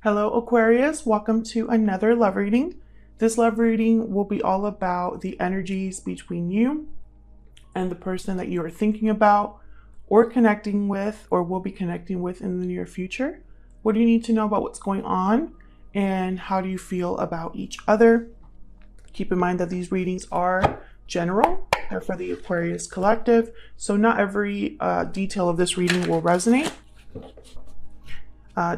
Hello Aquarius, welcome to another love reading. This love reading will be all about the energies between you and the person that you are thinking about or connecting with or will be connecting with in the near future. What do you need to know about what's going on and how do you feel about each other? Keep in mind that these readings are general. They're for the Aquarius collective, so not every detail of this reading will resonate.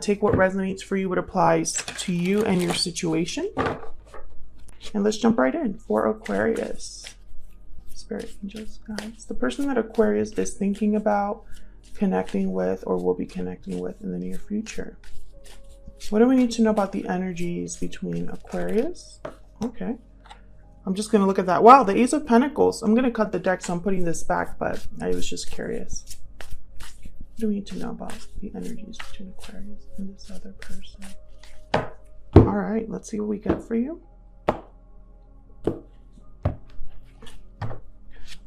Take what resonates for you, what applies to you and your situation. And let's jump right in for Aquarius. Spirit angels, guys. The person that Aquarius is thinking about, connecting with, or will be connecting with in the near future. What do we need to know about the energies between Aquarius? Okay. I'm just going to look at that. Wow, the Ace of Pentacles. I'm going to cut the deck, so I'm putting this back, but I was just curious. What do we need to know about the energies between Aquarius and this other person? All right, let's see what we get for you.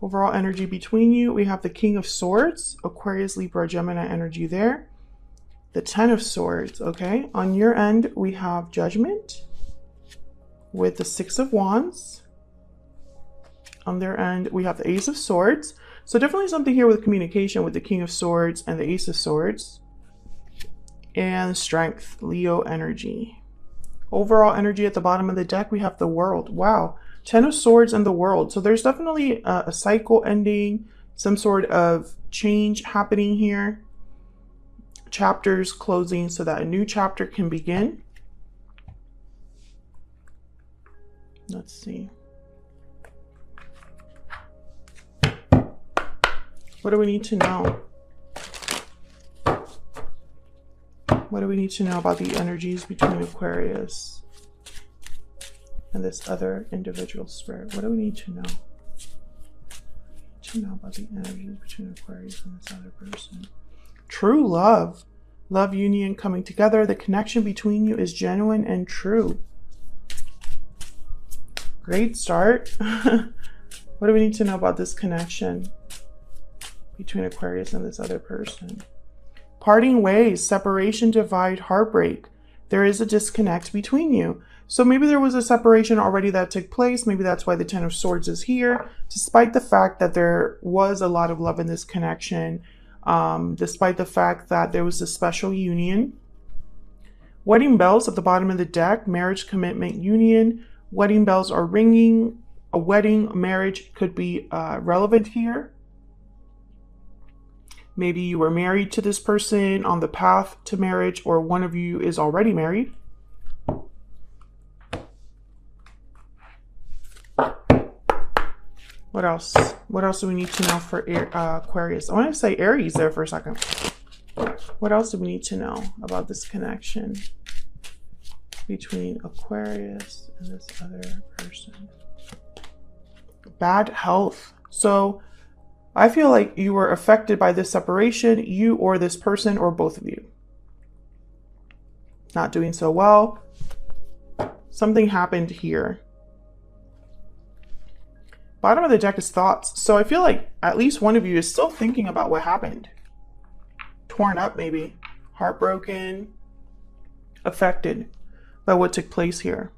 Overall energy between you, we have the King of Swords, Aquarius, Libra, Gemini energy there. The Ten of Swords, okay? On your end, we have Judgment with the Six of Wands. On their end, we have the Ace of Swords. So definitely something here with communication with the King of Swords and the Ace of Swords. And Strength, Leo energy. Overall energy at the bottom of the deck, we have the World. Wow. Ten of Swords and the World. So there's definitely a cycle ending, some sort of change happening here. Chapters closing so that a new chapter can begin. Let's see. What do we need to know? What do we need to know about the energies between Aquarius and this other individual spirit? What do we need to know? About the energies between Aquarius and this other person. True love. Love union coming together. The connection between you is genuine and true. Great start. What do we need to know about this connection between Aquarius and this other person? Parting ways, separation, divide, heartbreak. There is a disconnect between you. So maybe there was a separation already that took place. Maybe that's why the Ten of Swords is here, despite the fact that there was a lot of love in this connection, despite the fact that there was a special union. Wedding bells at the bottom of the deck, marriage, commitment, union. Wedding bells are ringing. A wedding, marriage could be relevant here. Maybe you were married to this person, on the path to marriage, or one of you is already married. What else? What else do we need to know for Aquarius? I want to say Aries there for a second. What else do we need to know about this connection between Aquarius and this other person? Bad health. So I feel like you were affected by this separation, you or this person or both of you. Not doing so well. Something happened here. Bottom of the deck is thoughts. So I feel like at least one of you is still thinking about what happened. Torn up maybe. Heartbroken. Affected by what took place here.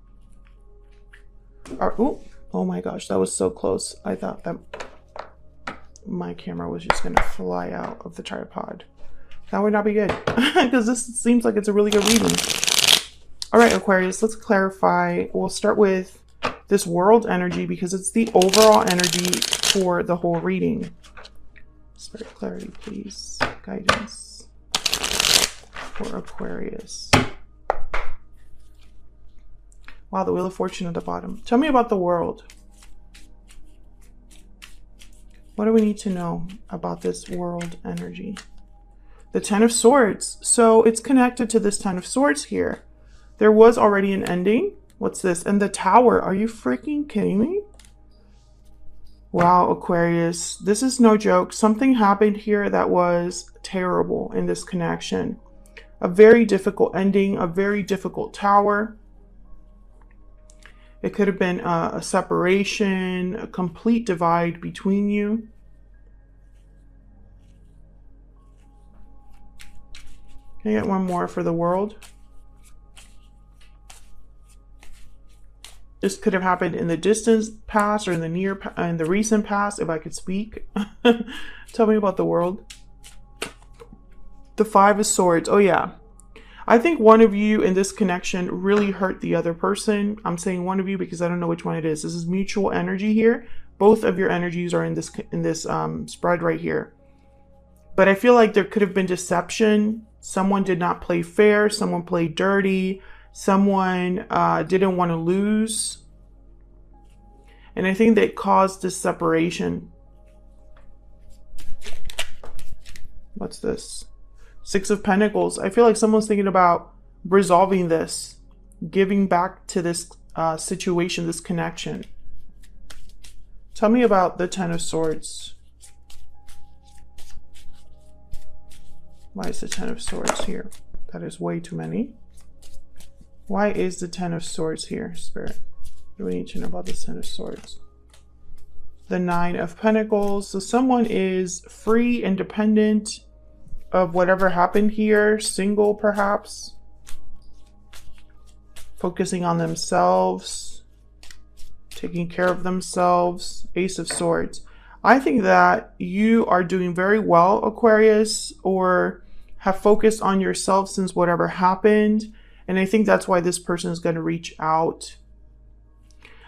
Oh my gosh, that was so close. I thought that my camera was just going to fly out of the tripod. That would not be good because this seems like it's a really good reading. All right, Aquarius, let's clarify. We'll start with this World energy because it's the overall energy for the whole reading. Spirit clarity, please. Guidance for Aquarius. Wow, the Wheel of Fortune at the bottom. Tell me about the World. What do we need to know about this World energy? The Ten of Swords. So it's connected to this Ten of Swords here. There was already an ending. What's this? And the Tower. Are you freaking kidding me? Wow, Aquarius. This is no joke. Something happened here that was terrible in this connection. A very difficult ending. A very difficult tower. It could have been a separation, a complete divide between you. Can I get one more for the World? This could have happened in the distant past or in the recent past, if I could speak. Tell me about the world. The Five of Swords. Oh yeah. I think one of you in this connection really hurt the other person. I'm saying one of you because I don't know which one it is. This is mutual energy here. Both of your energies are in this spread right here. But I feel like there could have been deception. Someone did not play fair. Someone played dirty. Someone didn't want to lose. And I think that caused this separation. What's this? Six of Pentacles. I feel like someone's thinking about resolving this, giving back to this situation, this connection. Tell me about the Ten of Swords. Why is the Ten of Swords here? That is way too many. Why is the Ten of Swords here, Spirit? What do we need to know about the Ten of Swords? The Nine of Pentacles. So someone is free, independent of whatever happened here. Single, perhaps. Focusing on themselves. Taking care of themselves. Ace of Swords. I think that you are doing very well, Aquarius, or have focused on yourself since whatever happened. And I think that's why this person is going to reach out.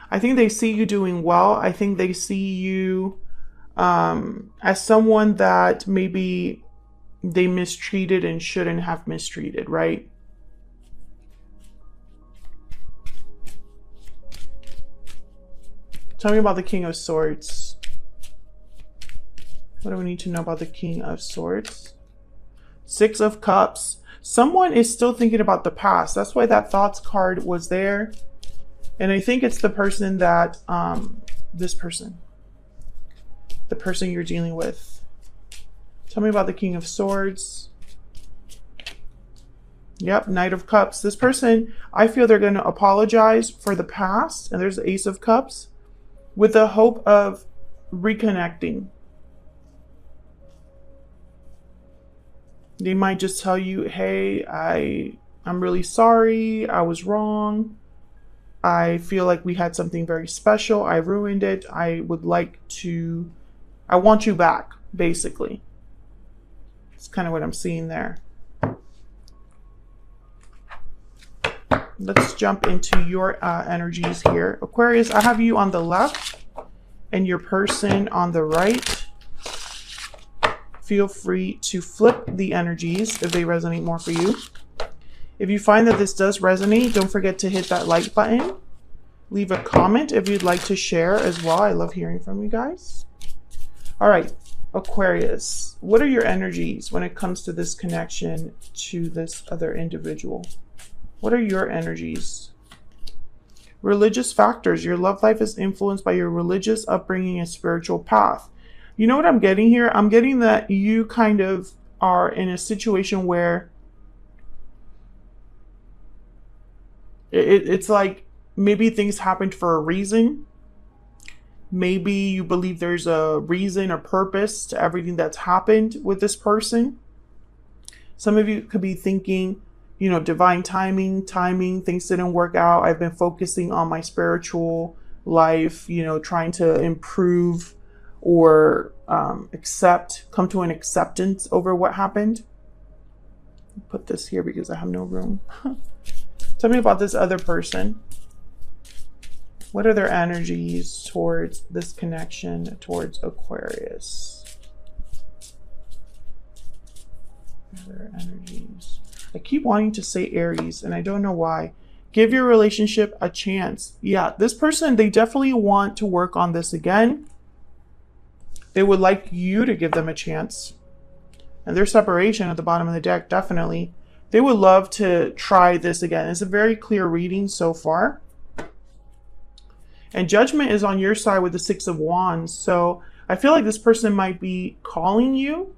I think they see you doing well. I think they see you as someone that maybe they mistreated and shouldn't have mistreated, right? Tell me about the King of Swords. What do we need to know about the King of Swords? Six of Cups. Someone is still thinking about the past. That's why that thoughts card was there. And I think it's the person that, this person. The person you're dealing with. Tell me about the King of Swords. Yep, Knight of Cups. This person, I feel they're going to apologize for the past. And there's the Ace of Cups. With the hope of reconnecting. They might just tell you, hey, I'm really sorry. I was wrong. I feel like we had something very special. I ruined it. I want you back, basically. It's kind of what I'm seeing there. Let's jump into your energies here. Aquarius, I have you on the left and your person on the right. Feel free to flip the energies if they resonate more for you. If you find that this does resonate, don't forget to hit that like button. Leave a comment if you'd like to share as well. I love hearing from you guys. All right, Aquarius, what are your energies when it comes to this connection to this other individual? What are your energies? Religious factors. Your love life is influenced by your religious upbringing and spiritual path. You know what I'm getting here? I'm getting that you kind of are in a situation where it's like maybe things happened for a reason. Maybe you believe there's a reason or purpose to everything that's happened with this person. Some of you could be thinking, you know, divine timing, things didn't work out. I've been focusing on my spiritual life, you know, trying to improve or come to an acceptance over what happened. Put this here because I have no room. Tell me about this other person. What are their energies towards this connection towards Aquarius? Their energies. I keep wanting to say Aries and I don't know why. Give your relationship a chance. Yeah, this person, they definitely want to work on this again. They would like you to give them a chance. And their separation at the bottom of the deck, definitely. They would love to try this again. It's a very clear reading so far. And Judgment is on your side with the Six of Wands. So I feel like this person might be calling you,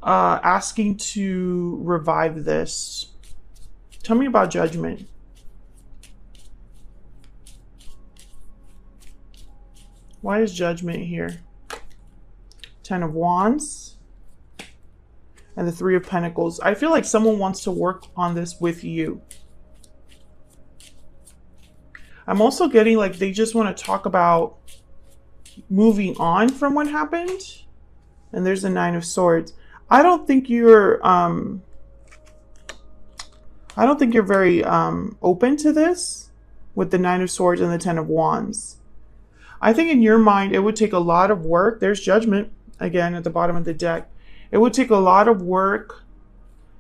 asking to revive this. Tell me about Judgment. Why is Judgment here? Ten of Wands and the Three of Pentacles. I feel like someone wants to work on this with you. I'm also getting like they just want to talk about moving on from what happened. And there's the Nine of Swords. I don't think you're very open to this with the Nine of Swords and the Ten of Wands. I think in your mind it would take a lot of work. There's Judgment again at the bottom of the deck. It would take a lot of work.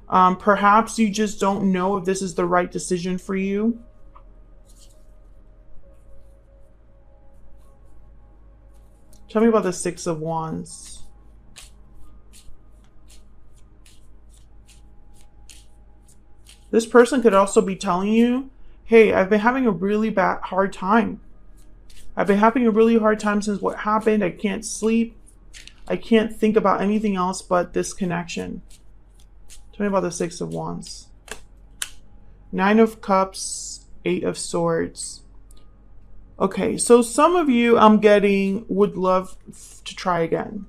Perhaps you just don't know if this is the right decision for you. Tell me about the Six of Wands. This person could also be telling you, hey, I've been having a really hard time. I've been having a really hard time since what happened. I can't sleep. I can't think about anything else but this connection. Tell me about the Six of Wands. Nine of Cups, Eight of Swords. Okay, so some of you I'm getting would love to try again.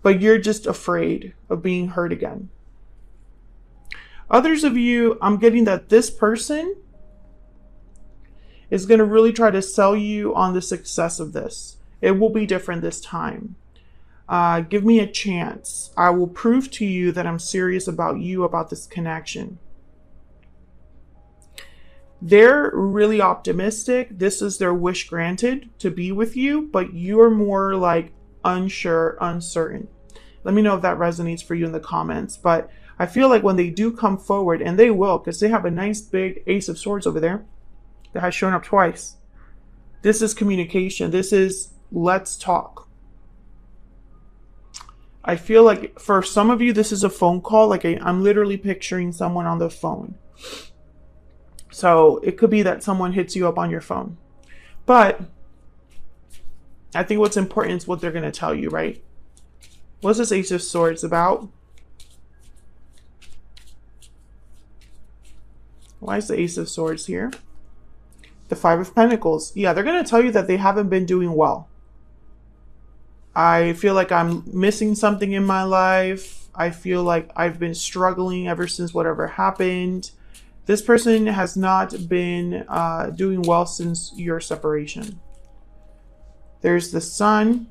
But you're just afraid of being hurt again. Others of you, I'm getting that this person is going to really try to sell you on the success of this. It will be different this time. Give me a chance. I will prove to you that I'm serious about you, about this connection. They're really optimistic. This is their wish granted to be with you, but you're more like unsure, uncertain. Let me know if that resonates for you in the comments. But I feel like when they do come forward, and they will, because they have a nice big Ace of Swords over there that has shown up twice. This is communication. This is let's talk. I feel like for some of you, this is a phone call. Like I'm literally picturing someone on the phone. So it could be that someone hits you up on your phone. But I think what's important is what they're going to tell you, right? What's this Ace of Swords about? Why is the Ace of Swords here? The Five of Pentacles. Yeah, they're going to tell you that they haven't been doing well. I feel like I'm missing something in my life. I feel like I've been struggling ever since whatever happened. This person has not been doing well since your separation. There's the Sun,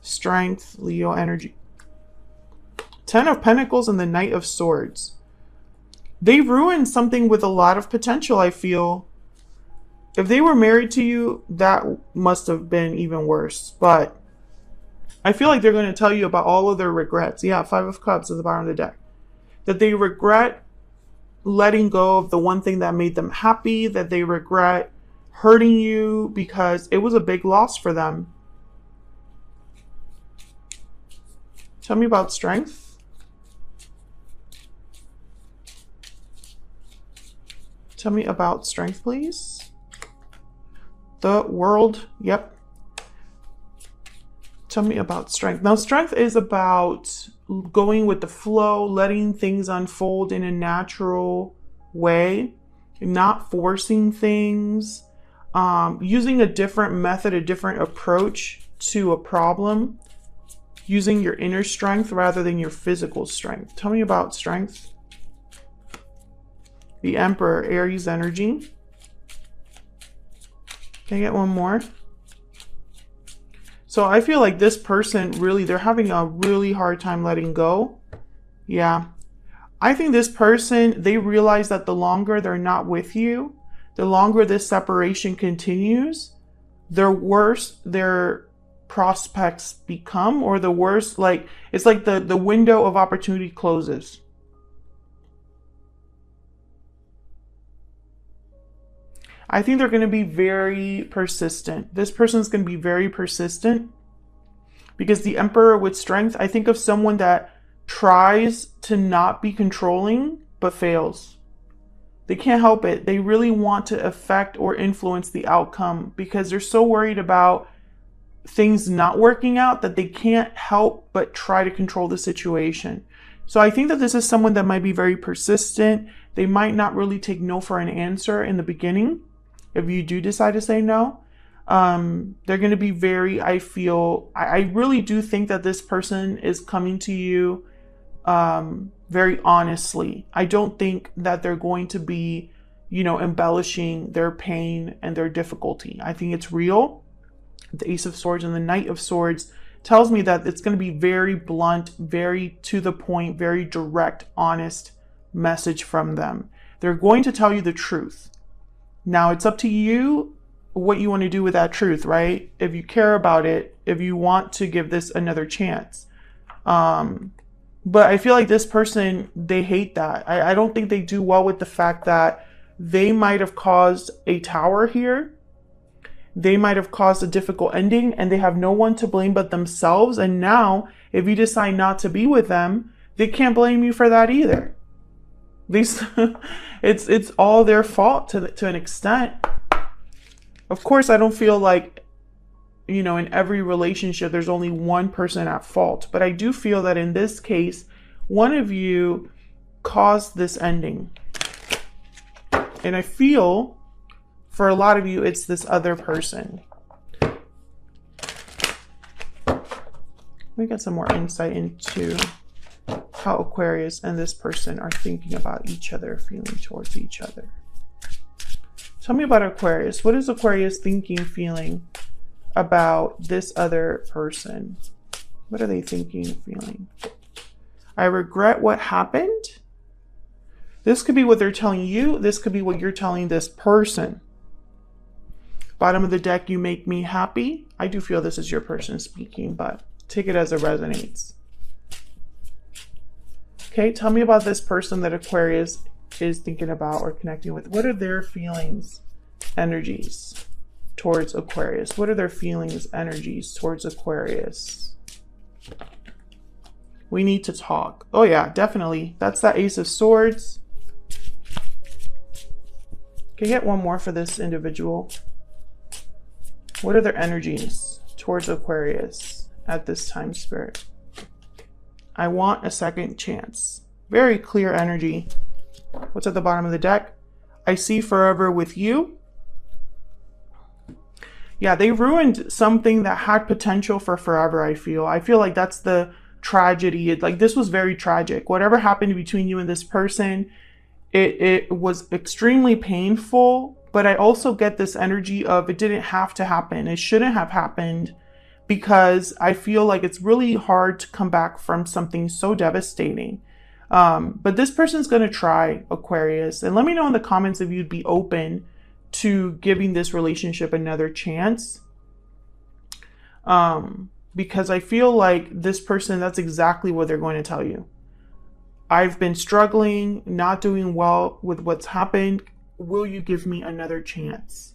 Strength, Leo energy. Ten of Pentacles and the Knight of Swords. They ruined something with a lot of potential, I feel. If they were married to you, that must have been even worse. But I feel like they're going to tell you about all of their regrets. Yeah, Five of Cups at the bottom of the deck. That they regret letting go of the one thing that made them happy, that they regret hurting you because it was a big loss for them. Tell me about Strength. Tell me about Strength, please. The World. Yep. Tell me about Strength. Now, Strength is about going with the flow, letting things unfold in a natural way, not forcing things, using a different method, a different approach to a problem, using your inner strength rather than your physical strength. Tell me about Strength. The Emperor, Aries energy. Can I get one more? So I feel like this person really, they're having a really hard time letting go. Yeah. I think this person, they realize that the longer they're not with you, the longer this separation continues, the worse their prospects become, or the worse, like, it's like the window of opportunity closes. I think they're going to be very persistent. This person's going to be very persistent because the Emperor with Strength, I think of someone that tries to not be controlling but fails. They can't help it. They really want to affect or influence the outcome because they're so worried about things not working out that they can't help but try to control the situation. So I think that this is someone that might be very persistent. They might not really take no for an answer in the beginning. If you do decide to say no, they're going to be very, I really do think that this person is coming to you very honestly. I don't think that they're going to be you know, embellishing their pain and their difficulty. I think it's real. The Ace of Swords and the Knight of Swords tells me that it's going to be very blunt, very to the point, very direct, honest message from them. They're going to tell you the truth. Now, it's up to you what you want to do with that truth, right? If you care about it, if you want to give this another chance. But I feel like this person, they hate that. I don't think they do well with the fact that they might have caused a tower here. They might have caused a difficult ending and they have no one to blame but themselves. And now, if you decide not to be with them, they can't blame you for that either. It's all their fault to an extent. Of course, I don't feel like, you know, in every relationship, there's only one person at fault. But I do feel that in this case, one of you caused this ending. And I feel for a lot of you, it's this other person. Let me get some more insight into how Aquarius and this person are thinking about each other, feeling towards each other. Tell me about Aquarius. What is Aquarius thinking, feeling about this other person? What are they thinking, feeling? I regret what happened. This could be what they're telling you. This could be what you're telling this person. Bottom of the deck, you make me happy. I do feel this is your person speaking, but take it as it resonates. Okay, tell me about this person that Aquarius is thinking about or connecting with. What are their feelings, energies towards Aquarius? What are their feelings, energies towards Aquarius? We need to talk. Oh yeah, definitely. That's that Ace of Swords. Can I get one more for this individual? What are their energies towards Aquarius at this time, Spirit? I want a second chance. Very clear energy. What's at the bottom of the deck? I see forever with you. Yeah, they ruined something that had potential for forever, I feel. I feel like that's the tragedy. Like, this was very tragic. Whatever happened between you and this person, it was extremely painful. But I also get this energy of it didn't have to happen. It shouldn't have happened, because I feel like it's really hard to come back from something so devastating. But this person's going to try, Aquarius. And let me know in the comments if you'd be open to giving this relationship another chance. Because I feel like this person, that's exactly what they're going to tell you. I've been struggling, not doing well with what's happened. Will you give me another chance?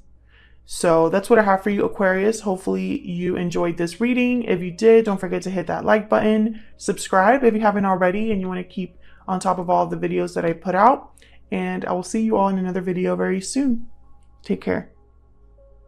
So that's what I have for you, Aquarius. Hopefully you enjoyed this reading. If you did, don't forget to hit that like button, subscribe if you haven't already and you want to keep on top of all the videos that I put out. And I will see you all in another video very soon. Take care.